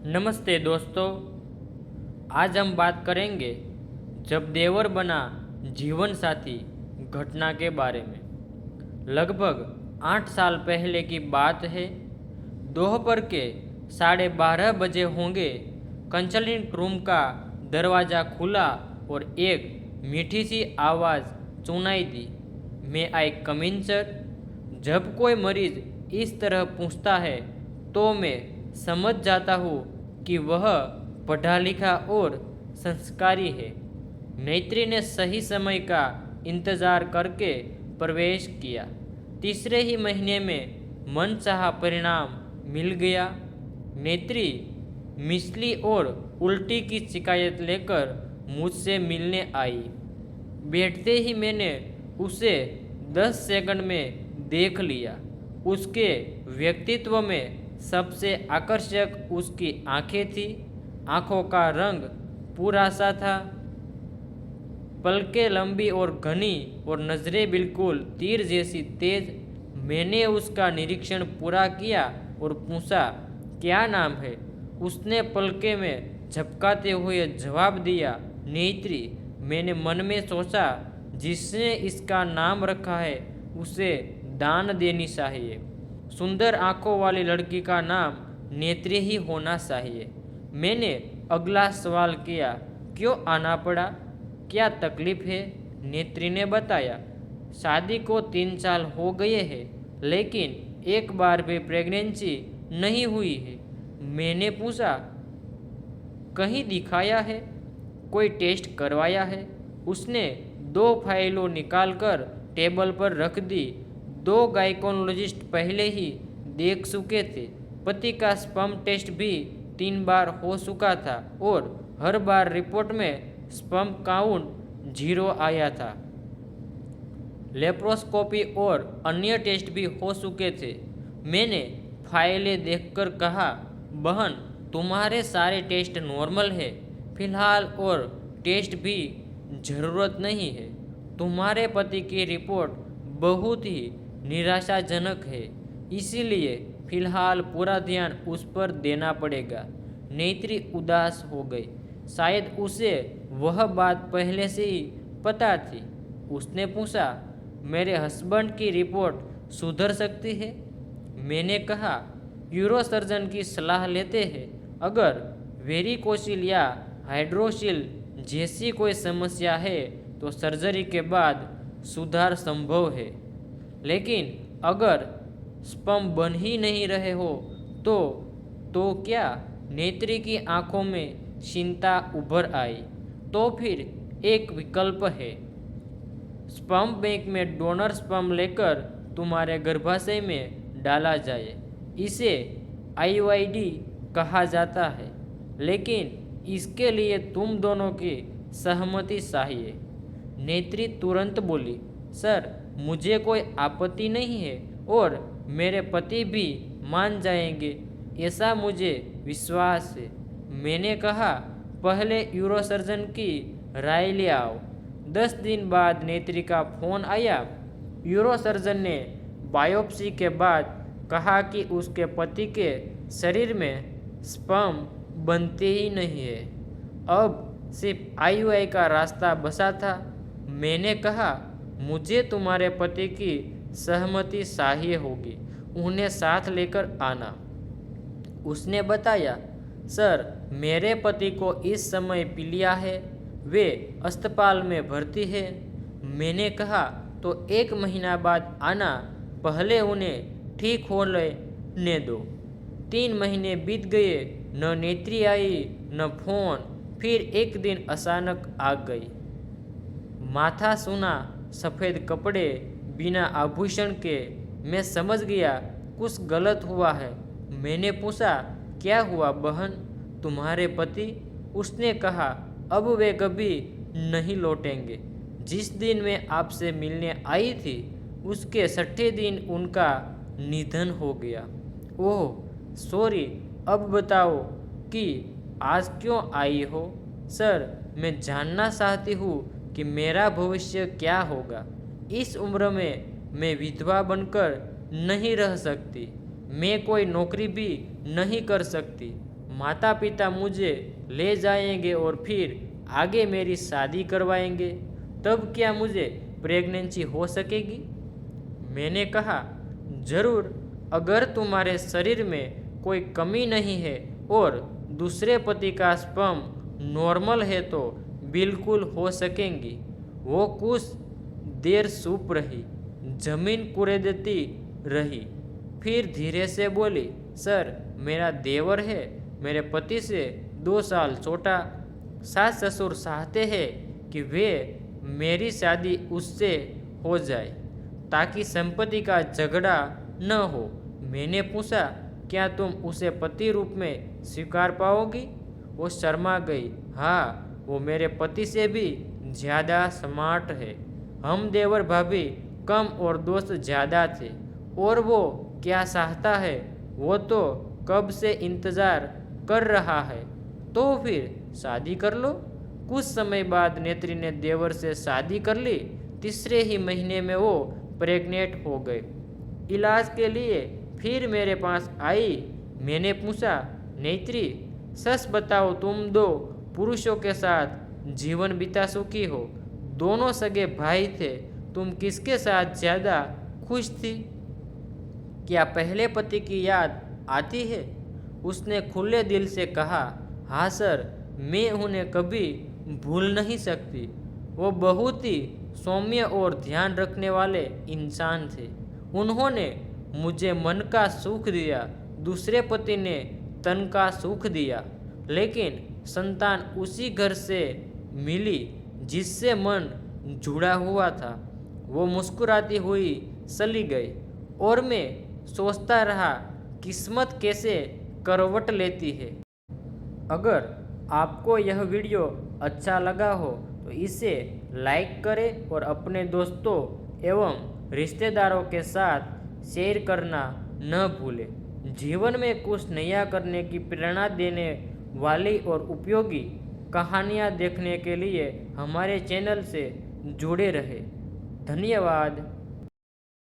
नमस्ते दोस्तों। आज हम बात करेंगे जब देवर बना जीवन साथी घटना के बारे में। लगभग 8 साल पहले की बात है। दोपहर के 12:30 बजे होंगे। कंसल्टिंग रूम का दरवाज़ा खुला और एक मीठी सी आवाज़ सुनाई दी, मैं आई कम इन सर। जब कोई मरीज इस तरह पूछता है तो मैं समझ जाता हूँ कि वह पढ़ा लिखा और संस्कारी है। नेत्री ने सही समय का इंतज़ार करके प्रवेश किया। तीसरे ही महीने में मनचाहा परिणाम मिल गया। नेत्री मिसली और उल्टी की शिकायत लेकर मुझसे मिलने आई। बैठते ही मैंने उसे 10 सेकंड में देख लिया। उसके व्यक्तित्व में सबसे आकर्षक उसकी आंखें थी। आंखों का रंग पूरा सा था, पलकें लंबी और घनी और नज़रें बिल्कुल तीर जैसी तेज। मैंने उसका निरीक्षण पूरा किया और पूछा, क्या नाम है? उसने पलके में झपकाते हुए जवाब दिया, नेत्री। मैंने मन में सोचा, जिसने इसका नाम रखा है उसे दान देनी चाहिए। सुंदर आंखों वाली लड़की का नाम नेत्री ही होना चाहिए। मैंने अगला सवाल किया, क्यों आना पड़ा? क्या तकलीफ है? नेत्री ने बताया, शादी को 3 साल हो गए हैं, लेकिन एक बार भी प्रेगनेंसी नहीं हुई है। मैंने पूछा, कहीं दिखाया है? कोई टेस्ट करवाया है? उसने 2 फाइलों निकालकर टेबल पर रख दी। 2 गायकोनोलॉजिस्ट पहले ही देख चुके थे। पति का स्पर्म टेस्ट भी 3 बार हो चुका था और हर बार रिपोर्ट में स्पर्म काउंट 0 आया था। लेप्रोस्कोपी और अन्य टेस्ट भी हो चुके थे। मैंने फाइलें देखकर कहा, बहन, तुम्हारे सारे टेस्ट नॉर्मल है फिलहाल और टेस्ट भी ज़रूरत नहीं है। तुम्हारे पति की रिपोर्ट बहुत ही निराशाजनक है, इसीलिए फिलहाल पूरा ध्यान उस पर देना पड़ेगा। नेत्री उदास हो गई। शायद उसे वह बात पहले से ही पता थी। उसने पूछा, मेरे हस्बैंड की रिपोर्ट सुधर सकती है? मैंने कहा, यूरोसर्जन की सलाह लेते हैं। अगर वेरिकोसिल या हाइड्रोसिल जैसी कोई समस्या है तो सर्जरी के बाद सुधार संभव है, लेकिन अगर स्पर्म बन ही नहीं रहे हो तो क्या? नेत्री की आंखों में चिंता उभर आई। तो फिर एक विकल्प है। स्पर्म बैंक में डोनर स्पर्म लेकर तुम्हारे गर्भाशय में डाला जाए। इसे आईयूआईडी कहा जाता है, लेकिन इसके लिए तुम दोनों की सहमति चाहिए। नेत्री तुरंत बोली, सर, मुझे कोई आपत्ति नहीं है और मेरे पति भी मान जाएंगे, ऐसा मुझे विश्वास है। मैंने कहा, पहले यूरोसर्जन की राय ले आओ। 10 दिन बाद नेत्री का फोन आया। यूरोसर्जन ने बायोप्सी के बाद कहा कि उसके पति के शरीर में स्पर्म बनते ही नहीं है। अब सिर्फ आईयूआई का रास्ता बचा था। मैंने कहा, मुझे तुम्हारे पति की सहमति चाहिए होगी, उन्हें साथ लेकर आना। उसने बताया, सर, मेरे पति को इस समय पीलिया है, वे अस्पताल में भर्ती है। मैंने कहा, तो 1 महीना बाद आना, पहले उन्हें ठीक होने दो। 3 महीने बीत गए, न नेत्री आई न फोन। फिर एक दिन अचानक आ गई। माथा सूना, सफ़ेद कपड़े, बिना आभूषण के। मैं समझ गया कुछ गलत हुआ है। मैंने पूछा, क्या हुआ बहन? तुम्हारे पति? उसने कहा, अब वे कभी नहीं लौटेंगे। जिस दिन मैं आपसे मिलने आई थी उसके 6ठे दिन उनका निधन हो गया। ओह सॉरी, अब बताओ कि आज क्यों आई हो? सर, मैं जानना चाहती हूँ कि मेरा भविष्य क्या होगा। इस उम्र में मैं विधवा बनकर नहीं रह सकती। मैं कोई नौकरी भी नहीं कर सकती। माता पिता मुझे ले जाएंगे और फिर आगे मेरी शादी करवाएंगे, तब क्या मुझे प्रेगनेंसी हो सकेगी? मैंने कहा, जरूर, अगर तुम्हारे शरीर में कोई कमी नहीं है और दूसरे पति का स्पर्म नॉर्मल है तो बिल्कुल हो सकेंगी। वो कुछ देर चुप रही, जमीन कुरेदती रही, फिर धीरे से बोली, सर, मेरा देवर है, मेरे पति से 2 साल छोटा। सास ससुर चाहते हैं कि वे मेरी शादी उससे हो जाए ताकि संपत्ति का झगड़ा न हो। मैंने पूछा, क्या तुम उसे पति रूप में स्वीकार पाओगी? वो शर्मा गई। हाँ, वो मेरे पति से भी ज़्यादा स्मार्ट है। हम देवर भाभी कम और दोस्त ज़्यादा थे, और वो क्या चाहता है वो तो कब से इंतज़ार कर रहा है, तो फिर शादी कर लो। कुछ समय बाद नेत्री ने देवर से शादी कर ली। तीसरे ही महीने में वो प्रेग्नेंट हो गए। इलाज के लिए फिर मेरे पास आई। मैंने पूछा, नेत्री, सच बताओ, तुम 2 पुरुषों के साथ जीवन बिता चुकी हो, दोनों सगे भाई थे, तुम किसके साथ ज़्यादा खुश थी? क्या पहले पति की याद आती है? उसने खुले दिल से कहा, हाँ सर, मैं उन्हें कभी भूल नहीं सकती। वो बहुत ही सौम्य और ध्यान रखने वाले इंसान थे। उन्होंने मुझे मन का सुख दिया, दूसरे पति ने तन का सुख दिया, लेकिन संतान उसी घर से मिली जिससे मन जुड़ा हुआ था। वो मुस्कुराती हुई चली गई और मैं सोचता रहा, किस्मत कैसे करवट लेती है। अगर आपको यह वीडियो अच्छा लगा हो तो इसे लाइक करें और अपने दोस्तों एवं रिश्तेदारों के साथ शेयर करना न भूलें। जीवन में कुछ नया करने की प्रेरणा देने वाली और उपयोगी कहानियाँ देखने के लिए हमारे चैनल से जुड़े रहें। धन्यवाद।